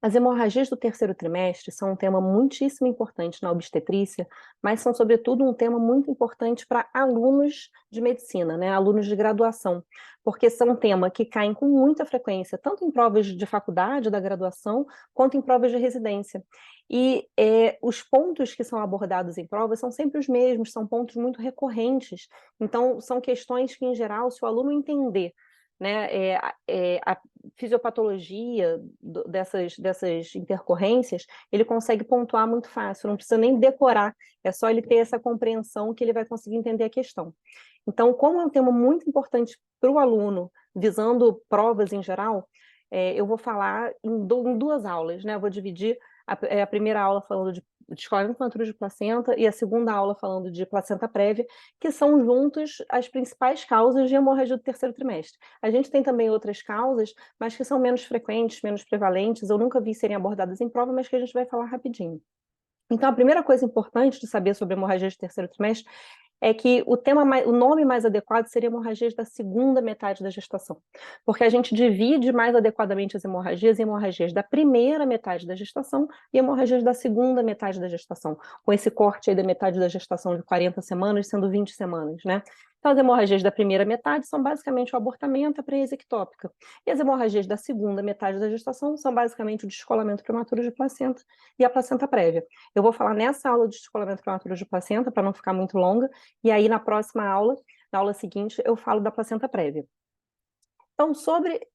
As hemorragias do terceiro trimestre são um tema muitíssimo importante na obstetrícia, mas são, sobretudo, um tema muito importante para alunos de medicina, né? Alunos de graduação, porque são um tema que caem com muita frequência, tanto em provas de faculdade da graduação, quanto em provas de residência. E os pontos que são abordados em provas são sempre os mesmos, são pontos muito recorrentes. Então, são questões que, em geral, se o aluno entender, né, a fisiopatologia dessas intercorrências, ele consegue pontuar muito fácil, não precisa nem decorar, é só ele ter essa compreensão que ele vai conseguir entender a questão. Então, como é um tema muito importante para o aluno, visando provas em geral, eu vou falar em duas aulas, né? Eu vou dividir a primeira aula falando de descolamento prematuro de placenta e a segunda aula falando de placenta prévia, que são juntos as principais causas de hemorragia do terceiro trimestre. A gente tem também outras causas, mas que são menos frequentes, menos prevalentes, eu nunca vi serem abordadas em prova, mas que a gente vai falar rapidinho. Então, a primeira coisa importante de saber sobre hemorragia de terceiro trimestre é que o nome mais adequado seria hemorragias da segunda metade da gestação, porque a gente divide mais adequadamente as hemorragias em hemorragias da primeira metade da gestação e hemorragias da segunda metade da gestação, com esse corte aí da metade da gestação de 40 semanas, sendo 20 semanas, né? Então, as hemorragias da primeira metade são basicamente o abortamento, a prenese ectópica. E as hemorragias da segunda metade da gestação são basicamente o descolamento prematuro de placenta e a placenta prévia. Eu vou falar nessa aula de descolamento prematuro de placenta, para não ficar muito longa, e aí na próxima aula, na aula seguinte, eu falo da placenta prévia. Então, sobre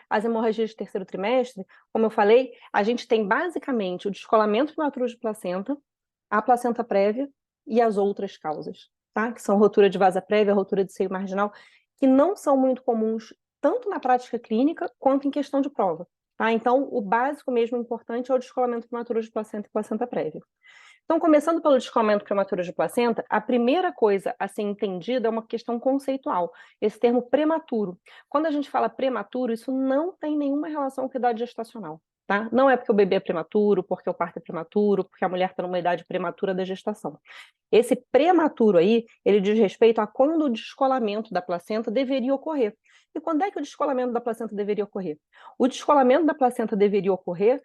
as hemorragias de terceiro trimestre, como eu falei, a gente tem basicamente o descolamento prematuro de placenta, a placenta prévia e as outras causas, tá? Que são rotura de vasa prévia, rotura de seio marginal, que não são muito comuns tanto na prática clínica quanto em questão de prova, tá? Então, o básico mesmo importante é o descolamento prematuro de placenta e placenta prévia. Então, começando pelo descolamento prematuro de placenta, a primeira coisa a ser entendida é uma questão conceitual, esse termo prematuro. Quando a gente fala prematuro, isso não tem nenhuma relação com a idade gestacional, tá? Não é porque o bebê é prematuro, porque o parto é prematuro, porque a mulher está numa idade prematura da gestação. Esse prematuro aí, ele diz respeito a quando o descolamento da placenta deveria ocorrer. E quando é que o descolamento da placenta deveria ocorrer? O descolamento da placenta deveria ocorrer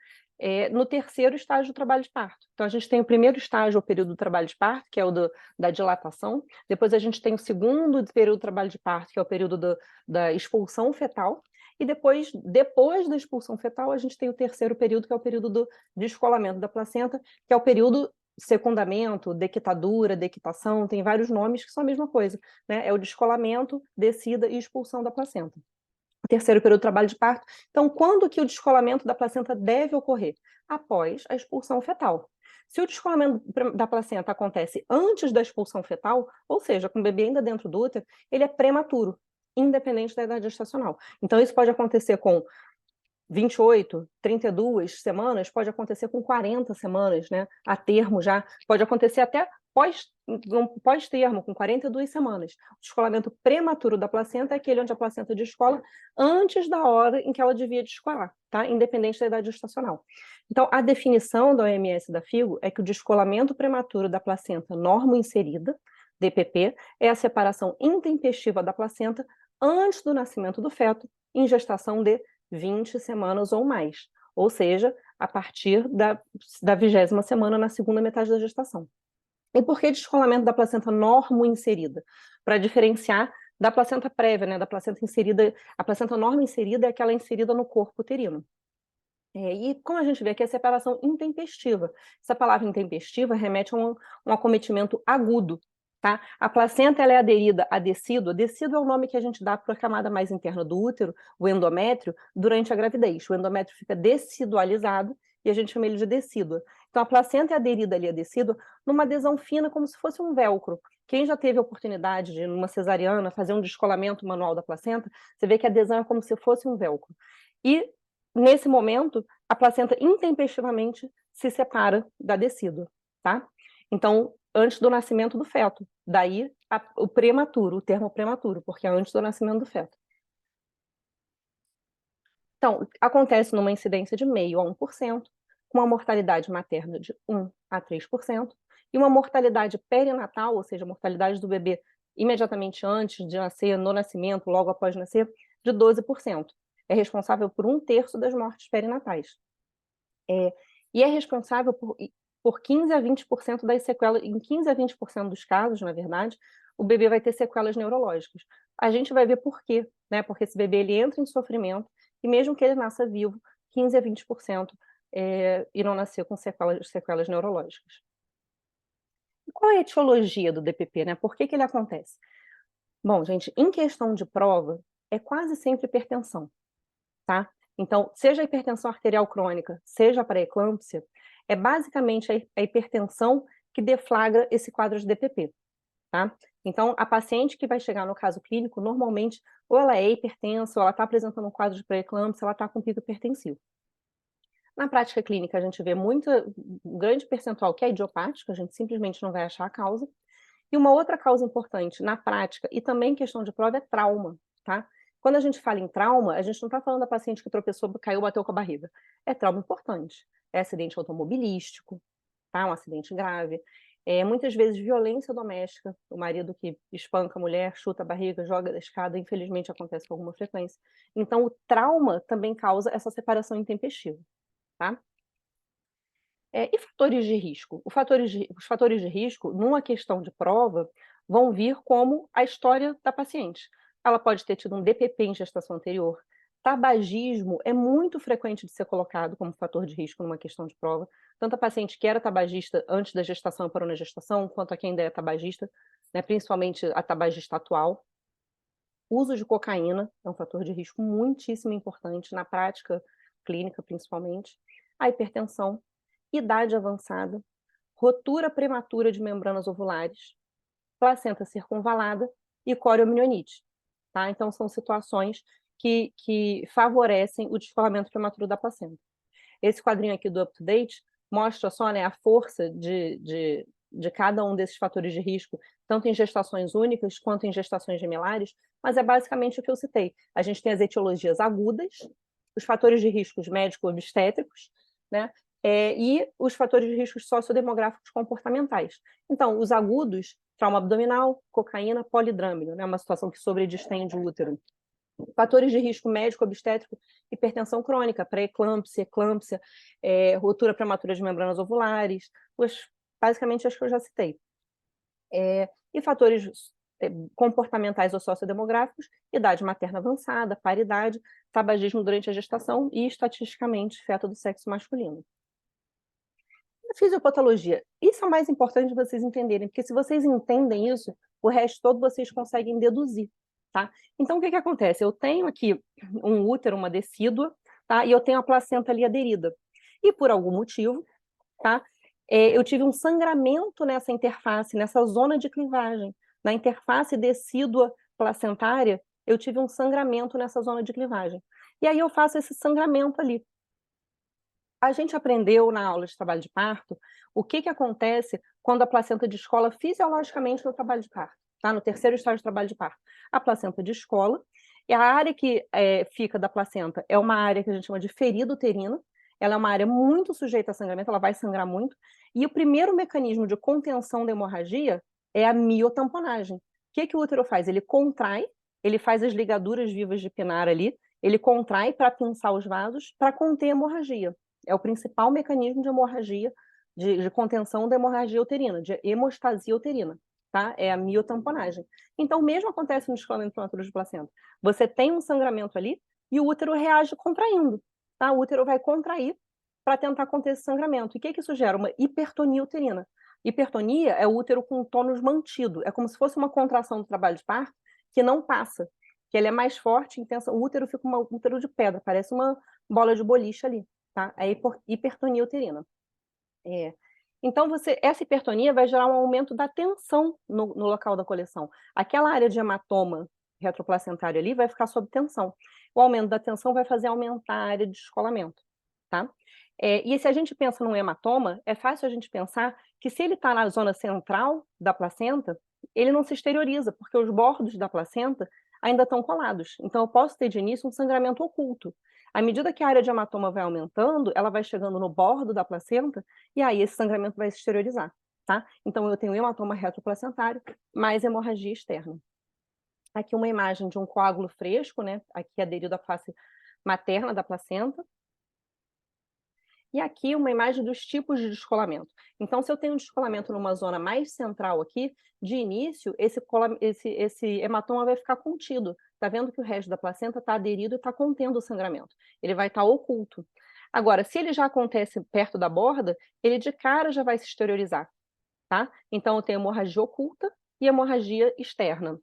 no terceiro estágio do trabalho de parto. Então, a gente tem o primeiro estágio, o período do trabalho de parto, que é o da dilatação. Depois, a gente tem o segundo período do trabalho de parto, que é o período da expulsão fetal. E depois da expulsão fetal, a gente tem o terceiro período, que é o período do descolamento da placenta, que é o período secundamento, dequitadura, dequitação, tem vários nomes que são a mesma coisa, né? É o descolamento, descida e expulsão da placenta. O terceiro período do trabalho de parto. Então, quando que o descolamento da placenta deve ocorrer? Após a expulsão fetal. Se o descolamento da placenta acontece antes da expulsão fetal, ou seja, com o bebê ainda dentro do útero, ele é prematuro, independente da idade gestacional. Então, isso pode acontecer com 28, 32 semanas, pode acontecer com 40 semanas, né? A termo já, pode acontecer até pós-termo, com 42 semanas. O descolamento prematuro da placenta é aquele onde a placenta descola antes da hora em que ela devia descolar, tá? Independente da idade gestacional. Então, a definição da OMS da FIGO é que o descolamento prematuro da placenta normo-inserida, DPP, é a separação intempestiva da placenta antes do nascimento do feto, em gestação de 20 semanas ou mais, ou seja, a partir da 20ª semana na segunda metade da gestação. E por que descolamento da placenta normo-inserida? Para diferenciar da placenta prévia, né, da placenta inserida. A placenta normo-inserida é aquela inserida no corpo uterino. E como a gente vê aqui, a separação intempestiva. Essa palavra intempestiva remete a um acometimento agudo. Tá? A placenta ela é aderida a decíduo. Decíduo é o nome que a gente dá para a camada mais interna do útero, o endométrio, durante a gravidez. O endométrio fica decidualizado e a gente chama ele de decídua. Então, a placenta é aderida ali a decíduo numa adesão fina, como se fosse um velcro. Quem já teve a oportunidade de, numa cesariana, fazer um descolamento manual da placenta, você vê que a adesão é como se fosse um velcro. E, nesse momento, a placenta intempestivamente se separa da decídua, tá? Então, antes do nascimento do feto. Daí o prematuro, o termo prematuro, porque é antes do nascimento do feto. Então, acontece numa incidência de 0,5% a 1%, com uma mortalidade materna de 1 a 3%, e uma mortalidade perinatal, ou seja, a mortalidade do bebê imediatamente antes de nascer, no nascimento, logo após nascer, de 12%. É responsável por 1/3 das mortes perinatais. E é responsável por 15 a 20% das sequelas, em 15 a 20% dos casos, na verdade, o bebê vai ter sequelas neurológicas. A gente vai ver por quê, né? Porque esse bebê ele entra em sofrimento e mesmo que ele nasça vivo, 15 a 20% irão nascer com sequelas neurológicas. E qual é a etiologia do DPP, né? Por que ele acontece? Bom, gente, em questão de prova, é quase sempre hipertensão, tá? Então, seja a hipertensão arterial crônica, seja a pré-eclâmpsia, é basicamente a hipertensão que deflagra esse quadro de DPP, tá? Então, a paciente que vai chegar no caso clínico, normalmente, ou ela é hipertensa, ou ela está apresentando um quadro de pré-eclâmpsia, ela está com pico hipertensivo. Na prática clínica, a gente vê um grande percentual que é idiopático, a gente simplesmente não vai achar a causa. E uma outra causa importante na prática, e também em questão de prova, é trauma, tá? Quando a gente fala em trauma, a gente não está falando da paciente que tropeçou, caiu, bateu com a barriga. É trauma importante. É acidente automobilístico, tá? Um acidente grave. Muitas vezes violência doméstica, o marido que espanca a mulher, chuta a barriga, joga da escada, infelizmente acontece com alguma frequência. Então, o trauma também causa essa separação intempestiva, tá? E fatores de risco? Os fatores de risco, numa questão de prova, vão vir como a história da paciente. Ela pode ter tido um DPP em gestação anterior. Tabagismo é muito frequente de ser colocado como fator de risco numa questão de prova. Tanto a paciente que era tabagista antes da gestação e parou na gestação, quanto a quem ainda é tabagista, né, principalmente a tabagista atual. Uso de cocaína é um fator de risco muitíssimo importante, na prática clínica principalmente. A hipertensão, idade avançada, rotura prematura de membranas ovulares, placenta circunvalada e corioamnionites, tá? Então, são situações que favorecem o descolamento prematuro da placenta. Esse quadrinho aqui do UpToDate mostra só, né, a força de cada um desses fatores de risco, tanto em gestações únicas quanto em gestações gemeلاres, mas é basicamente o que eu citei. A gente tem as etiologias agudas, os fatores de riscos médico-obstétricos, né? E os fatores de riscos sociodemográficos comportamentais. Então, os agudos, trauma abdominal, cocaína, polidrâmino, né? Uma situação que sobredistende o útero. Fatores de risco médico-obstétrico, hipertensão crônica, pré-eclâmpsia, eclâmpsia, ruptura prematura de membranas ovulares, basicamente as que eu já citei. E fatores comportamentais ou sociodemográficos, idade materna avançada, paridade, tabagismo durante a gestação e, estatisticamente, feto do sexo masculino. A fisiopatologia, isso é o mais importante de vocês entenderem, porque se vocês entendem isso, o resto todo vocês conseguem deduzir, tá? Então, o que acontece? Eu tenho aqui um útero, uma decídua, tá? E eu tenho a placenta ali aderida. E por algum motivo, tá? Eu tive um sangramento nessa interface, nessa zona de clivagem. Na interface decídua placentária, eu tive um sangramento nessa zona de clivagem. E aí eu faço esse sangramento ali. A gente aprendeu na aula de trabalho de parto o que acontece quando a placenta descola fisiologicamente no trabalho de parto, tá? No terceiro estágio de trabalho de parto. A placenta descola, e a área que fica da placenta é uma área que a gente chama de ferida uterina, ela é uma área muito sujeita a sangramento, ela vai sangrar muito, e o primeiro mecanismo de contenção da hemorragia é a miotamponagem. O que o útero faz? Ele contrai, ele faz as ligaduras vivas de Pinara ali, ele contrai para pinçar os vasos para conter a hemorragia. É o principal mecanismo de hemorragia, de contenção da hemorragia uterina, de hemostasia uterina, tá? É a miotamponagem. Então, o mesmo acontece no descolamento prematuro de placenta. Você tem um sangramento ali e o útero reage contraindo, tá? O útero vai contrair para tentar conter esse sangramento. E o que isso gera? Uma hipertonia uterina. Hipertonia é o útero com o tônus mantido. É como se fosse uma contração do trabalho de parto que não passa, que ele é mais forte, intensa. O útero fica um útero de pedra, parece uma bola de boliche ali. Tá? A hipertonia uterina. Então, essa hipertonia vai gerar um aumento da tensão no local da coleção. Aquela área de hematoma retroplacentário ali vai ficar sob tensão. O aumento da tensão vai fazer aumentar a área de descolamento. Tá? E se a gente pensa num hematoma, é fácil a gente pensar que se ele está na zona central da placenta, ele não se exterioriza, porque os bordos da placenta ainda estão colados. Então, eu posso ter de início um sangramento oculto. À medida que a área de hematoma vai aumentando, ela vai chegando no bordo da placenta, e aí esse sangramento vai se exteriorizar, tá? Então, eu tenho hematoma retroplacentário, mais hemorragia externa. Aqui uma imagem de um coágulo fresco, né? Aqui aderido à face materna da placenta. E aqui uma imagem dos tipos de descolamento. Então, se eu tenho um descolamento numa zona mais central aqui, de início, esse hematoma vai ficar contido. Tá vendo que o resto da placenta está aderido e está contendo o sangramento. Ele vai estar oculto. Agora, se ele já acontece perto da borda, ele de cara já vai se exteriorizar, tá? Então, eu tenho hemorragia oculta e hemorragia externa.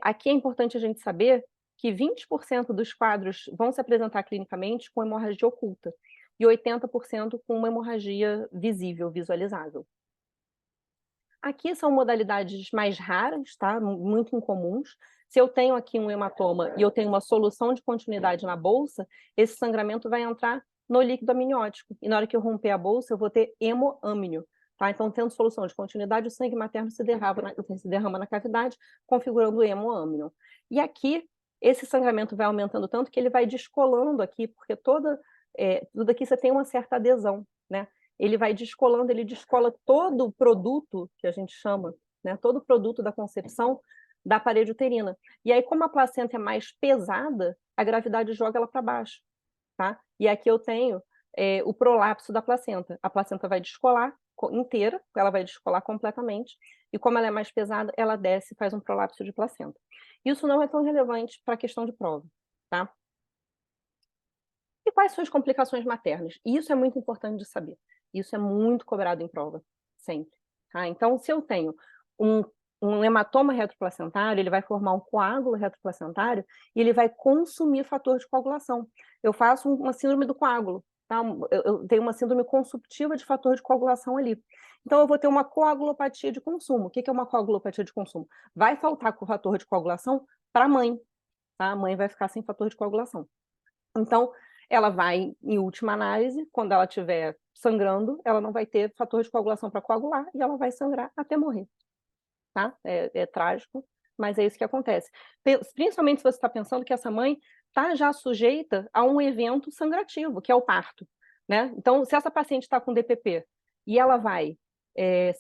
Aqui é importante a gente saber que 20% dos quadros vão se apresentar clinicamente com hemorragia oculta e 80% com uma hemorragia visível, visualizável. Aqui são modalidades mais raras, tá? Muito incomuns. Se eu tenho aqui um hematoma e eu tenho uma solução de continuidade na bolsa, esse sangramento vai entrar no líquido amniótico. E na hora que eu romper a bolsa, eu vou ter hemoâmnio. Tá? Então, tendo solução de continuidade, o sangue materno se derrama na cavidade, configurando o hemoâmnio. E aqui, esse sangramento vai aumentando tanto que ele vai descolando aqui, porque tudo aqui você tem uma certa adesão, né? Ele vai descolando, ele descola todo o produto, que a gente chama, né, todo o produto da concepção da parede uterina. E aí, como a placenta é mais pesada, a gravidade joga ela para baixo, tá? E aqui eu tenho o prolapso da placenta. A placenta vai descolar inteira, ela vai descolar completamente, e como ela é mais pesada, ela desce e faz um prolapso de placenta. Isso não é tão relevante para a questão de prova, tá? E quais são as complicações maternas? Isso é muito importante de saber. Isso é muito cobrado em prova, sempre. Tá? Então, se eu tenho um hematoma retroplacentário, ele vai formar um coágulo retroplacentário e ele vai consumir fator de coagulação. Eu faço uma síndrome do coágulo, tá? Eu tenho uma síndrome consumptiva de fator de coagulação ali. Então, eu vou ter uma coagulopatia de consumo. O que é uma coagulopatia de consumo? Vai faltar com o fator de coagulação para a mãe, tá? A mãe vai ficar sem fator de coagulação. Então, ela vai, em última análise, quando ela estiver sangrando, ela não vai ter fator de coagulação para coagular e ela vai sangrar até morrer, tá? É trágico, mas é isso que acontece. Principalmente se você está pensando que essa mãe está já sujeita a um evento sangrativo, que é o parto, né? Então, se essa paciente está com DPP e ela vai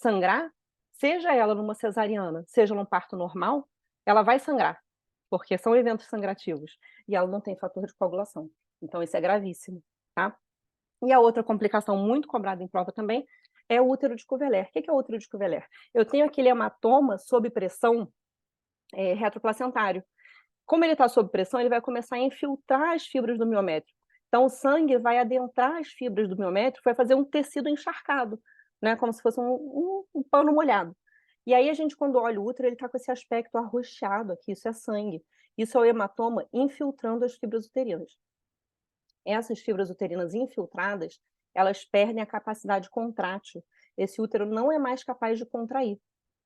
sangrar, seja ela numa cesariana, seja num parto normal, ela vai sangrar, porque são eventos sangrativos, e ela não tem fator de coagulação. Então, isso é gravíssimo, tá? E a outra complicação muito cobrada em prova também é o útero de Cuvellar. O que é o útero de Cuvellar? Eu tenho aquele hematoma sob pressão retroplacentário. Como ele está sob pressão, ele vai começar a infiltrar as fibras do miométrico. Então, o sangue vai adentrar as fibras do miométrico, vai fazer um tecido encharcado, né? Como se fosse um pano molhado. E aí, a gente, quando olha o útero, ele está com esse aspecto arroxeado aqui, isso é sangue. Isso é o hematoma infiltrando as fibras uterinas. Essas fibras uterinas infiltradas, elas perdem a capacidade contrátil. Esse útero não é mais capaz de contrair,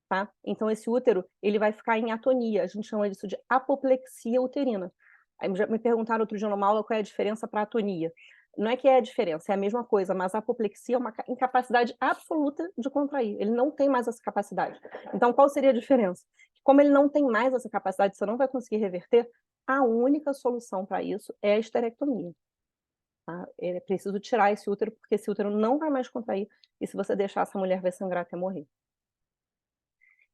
tá? Então, esse útero, ele vai ficar em atonia. A gente chama isso de apoplexia uterina. Aí já me perguntaram outro dia numa aula qual é a diferença para atonia. Não é que é a diferença, é a mesma coisa, mas a apoplexia é uma incapacidade absoluta de contrair. Ele não tem mais essa capacidade. Então, qual seria a diferença? Como ele não tem mais essa capacidade, você não vai conseguir reverter, a única solução para isso é a esterectomia. Tá? É preciso tirar esse útero, porque esse útero não vai mais contrair, e se você deixar, essa mulher vai sangrar até morrer.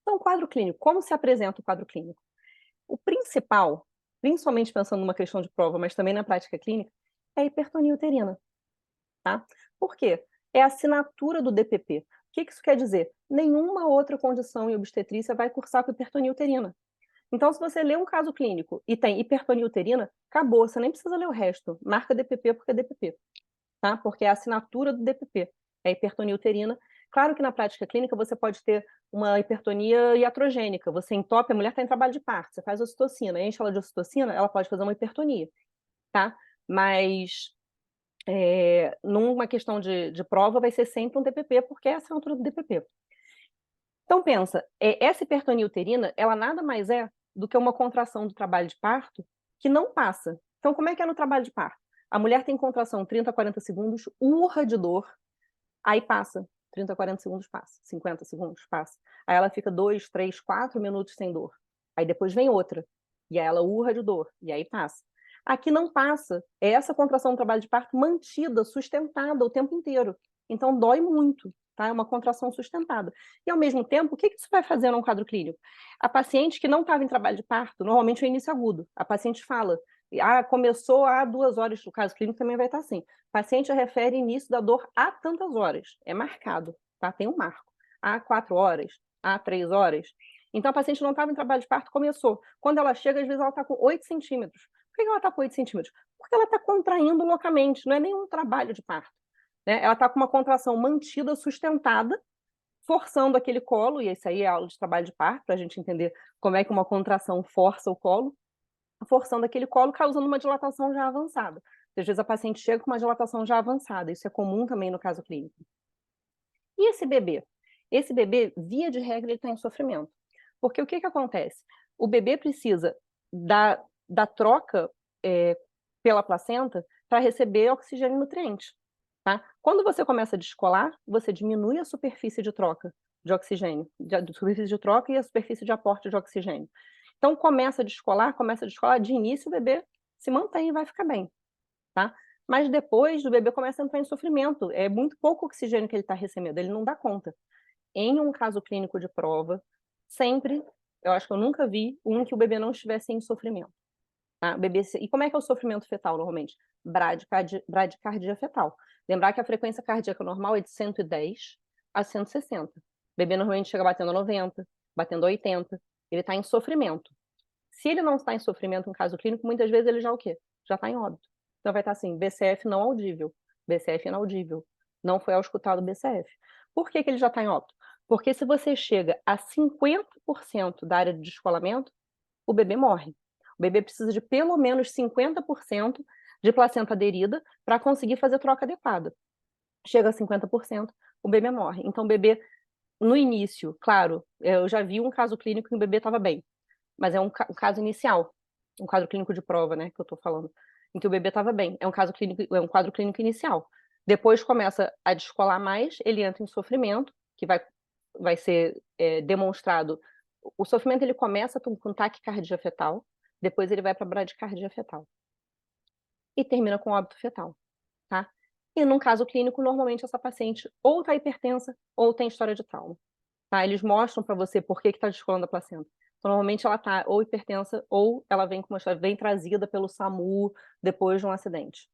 Então, quadro clínico. Como se apresenta o quadro clínico? O principal, principalmente pensando numa questão de prova, mas também na prática clínica, é a hipertonia uterina. Tá? Por quê? É a assinatura do DPP. O que isso quer dizer? Nenhuma outra condição em obstetrícia vai cursar com hipertonia uterina. Então, se você lê um caso clínico e tem hipertonia uterina, acabou, você nem precisa ler o resto. Marca DPP porque é DPP, tá? Porque é a assinatura do DPP, é hipertonia uterina. Claro que na prática clínica você pode ter uma hipertonia iatrogênica, você entope, a mulher está em trabalho de parto, você faz ocitocina, enche ela de ocitocina, ela pode fazer uma hipertonia, tá? Mas numa questão de prova vai ser sempre um DPP, porque é a assinatura do DPP. Então pensa, essa hipertonia uterina, ela nada mais é do que uma contração do trabalho de parto que não passa. Então como é que é no trabalho de parto? A mulher tem contração 30 a 40 segundos, urra de dor, aí passa. 30 a 40 segundos passa, 50 segundos passa. Aí ela fica 2, 3, 4 minutos sem dor. Aí depois vem outra, e aí ela urra de dor, e aí passa. Aqui não passa, é essa contração do trabalho de parto mantida, sustentada o tempo inteiro. Então dói muito, tá? É uma contração sustentada. E ao mesmo tempo, o que isso vai fazer num quadro clínico? A paciente que não estava em trabalho de parto, normalmente é início agudo, a paciente fala, Começou há 2 horas, o caso clínico também vai estar assim. Paciente refere início da dor há tantas horas. É marcado, tá? Tem um marco. Há 4 horas, há 3 horas. Então, a paciente não estava em trabalho de parto, começou. Quando ela chega, às vezes ela está com 8 centímetros. Por que ela está com 8 centímetros? Porque ela está contraindo loucamente, não é nenhum trabalho de parto. Né? Ela está com uma contração mantida, sustentada, forçando aquele colo, e isso aí é aula de trabalho de parto, para a gente entender como é que uma contração força o colo, forçando aquele colo, causando uma dilatação já avançada. Às vezes a paciente chega com uma dilatação já avançada, isso é comum também no caso clínico. E esse bebê? Esse bebê, via de regra, ele está em sofrimento. Porque o que acontece? O bebê precisa da troca pela placenta para receber oxigênio e nutrientes. Tá? Quando você começa a descolar, você diminui a superfície de troca de oxigênio, a superfície de troca e a superfície de aporte de oxigênio. Então, começa a descolar, de início o bebê se mantém e vai ficar bem, tá? Mas depois o bebê começa a entrar em sofrimento, é muito pouco oxigênio que ele está recebendo, ele não dá conta. Em um caso clínico de prova, sempre, eu acho que eu nunca vi um que o bebê não estivesse em sofrimento. Tá? E como é que é o sofrimento fetal, normalmente? Bradicardia fetal. Lembrar que a frequência cardíaca normal é de 110 a 160. O bebê normalmente chega batendo a 90, batendo a 80. Ele está em sofrimento. Se ele não está em sofrimento, em caso clínico, muitas vezes ele já o quê? Já está em óbito. Então vai estar assim, BCF não audível, BCF inaudível. Não foi auscultado o BCF. Por que ele já está em óbito? Porque se você chega a 50% da área de descolamento, o bebê morre. O bebê precisa de pelo menos 50% de placenta aderida para conseguir fazer troca adequada. Chega a 50%, o bebê morre. Então, o bebê, no início, claro, eu já vi um caso clínico que o bebê estava bem, mas é um caso inicial, um quadro clínico de prova, né, que eu estou falando, em que o bebê estava bem. É um quadro clínico inicial. Depois começa a descolar mais, ele entra em sofrimento, que vai ser demonstrado. O sofrimento ele começa com taquicardia fetal, depois ele vai para bradicardia fetal e termina com óbito fetal, tá? E num caso clínico, normalmente essa paciente ou está hipertensa ou tem história de trauma, tá? Eles mostram para você por que está descolando a placenta. Então, normalmente ela está ou hipertensa ou ela vem com uma história, vem trazida pelo SAMU depois de um acidente.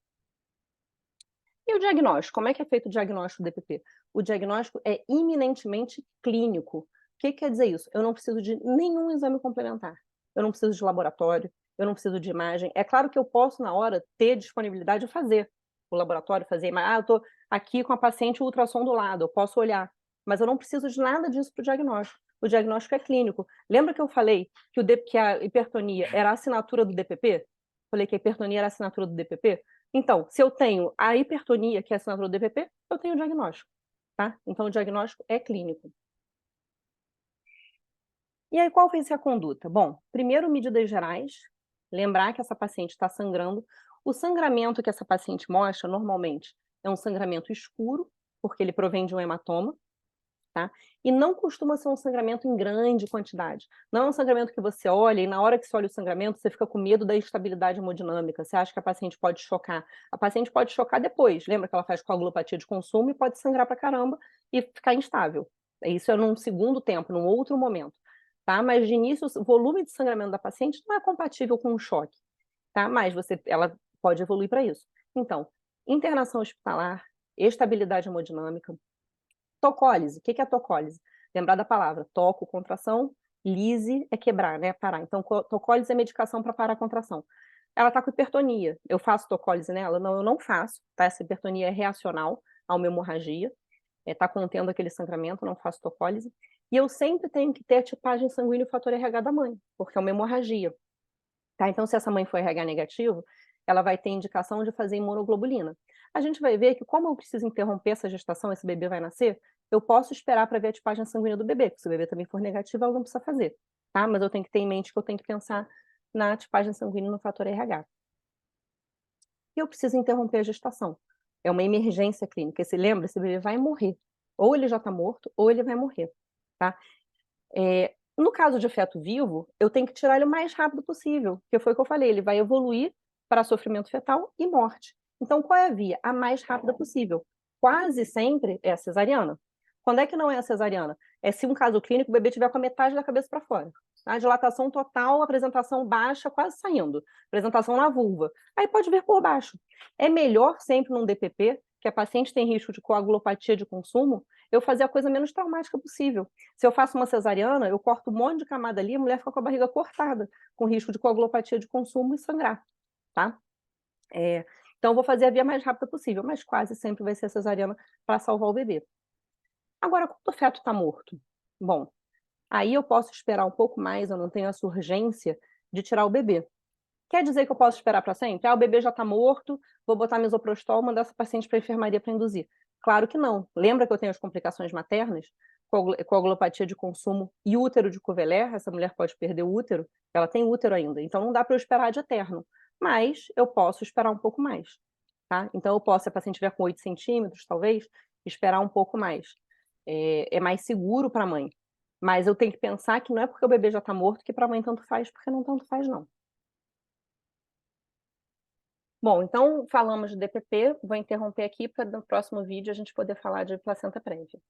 E o diagnóstico? Como é que é feito o diagnóstico do DPP? O diagnóstico é eminentemente clínico. O que quer dizer isso? Eu não preciso de nenhum exame complementar. Eu não preciso de laboratório, eu não preciso de imagem. É claro que eu posso, na hora, ter disponibilidade de fazer o laboratório, fazer imagem. Eu estou aqui com a paciente o ultrassom do lado, eu posso olhar. Mas eu não preciso de nada disso para o diagnóstico. O diagnóstico é clínico. Lembra que eu falei que a hipertonia era a assinatura do DPP? Falei que a hipertonia era a assinatura do DPP? Então, se eu tenho a hipertonia, que é a assinatura do DPP, eu tenho o diagnóstico, tá? Então, o diagnóstico é clínico. E aí, qual vai ser a conduta? Bom, primeiro, medidas gerais, lembrar que essa paciente está sangrando. O sangramento que essa paciente mostra, normalmente, é um sangramento escuro, porque ele provém de um hematoma, tá? E não costuma ser um sangramento em grande quantidade. Não é um sangramento que você olha e na hora que você olha o sangramento, você fica com medo da instabilidade hemodinâmica, você acha que a paciente pode chocar. A paciente pode chocar depois, lembra que ela faz coagulopatia de consumo e pode sangrar pra caramba e ficar instável. Isso é num segundo tempo, num outro momento, tá? Mas de início, o volume de sangramento da paciente não é compatível com um choque, tá? Mas ela pode evoluir para isso. Então, internação hospitalar, estabilidade hemodinâmica, tocólise. O que é tocólise? Lembrar da palavra toco, contração, lise é quebrar, né? Parar. Então, tocólise é medicação para parar a contração. Ela está com hipertonia. Eu faço tocólise nela? Não, eu não faço. Tá? Essa hipertonia é reacional a uma hemorragia. Está contendo aquele sangramento, não faço tocólise. E eu sempre tenho que ter a tipagem sanguínea e o fator RH da mãe, porque é uma hemorragia. Tá? Então, se essa mãe for RH negativo, ela vai ter indicação de fazer imunoglobulina. A gente vai ver que, como eu preciso interromper essa gestação, esse bebê vai nascer, eu posso esperar para ver a tipagem sanguínea do bebê, porque se o bebê também for negativo, ela não precisa fazer. Tá? Mas eu tenho que ter em mente que eu tenho que pensar na tipagem sanguínea no fator RH. E eu preciso interromper a gestação. É uma emergência clínica. E se lembra, esse bebê vai morrer. Ou ele já está morto, ou ele vai morrer. Tá? No caso de feto vivo, eu tenho que tirar ele o mais rápido possível, porque foi o que eu falei, ele vai evoluir para sofrimento fetal e morte. Então, qual é a via? A mais rápida possível. Quase sempre é a cesariana. Quando é que não é a cesariana? É se um caso clínico o bebê tiver com a metade da cabeça para fora. tá? Dilatação total, apresentação baixa, quase saindo. Apresentação na vulva. Aí pode ver por baixo. É melhor sempre num DPP, que a paciente tem risco de coagulopatia de consumo, eu fazer a coisa menos traumática possível. Se eu faço uma cesariana, eu corto um monte de camada ali, a mulher fica com a barriga cortada, com risco de coagulopatia de consumo e sangrar, tá? Então, eu vou fazer a via mais rápida possível, mas quase sempre vai ser a cesariana para salvar o bebê. Agora, quando o feto está morto? Bom, aí eu posso esperar um pouco mais, eu não tenho essa urgência de tirar o bebê. Quer dizer que eu posso esperar para sempre? O bebê já está morto, vou botar misoprostol, mandar essa paciente para a enfermaria para induzir. Claro que não. Lembra que eu tenho as complicações maternas? Coagulopatia de consumo e útero de Covelert, essa mulher pode perder o útero, ela tem útero ainda, então não dá para eu esperar de eterno. Mas eu posso esperar um pouco mais, tá? Então eu posso, se a paciente tiver com 8 centímetros, talvez, esperar um pouco mais. É mais seguro para a mãe. Mas eu tenho que pensar que não é porque o bebê já está morto que para a mãe tanto faz, porque não tanto faz, não. Bom, então falamos de DPP, vou interromper aqui para no próximo vídeo a gente poder falar de placenta prévia.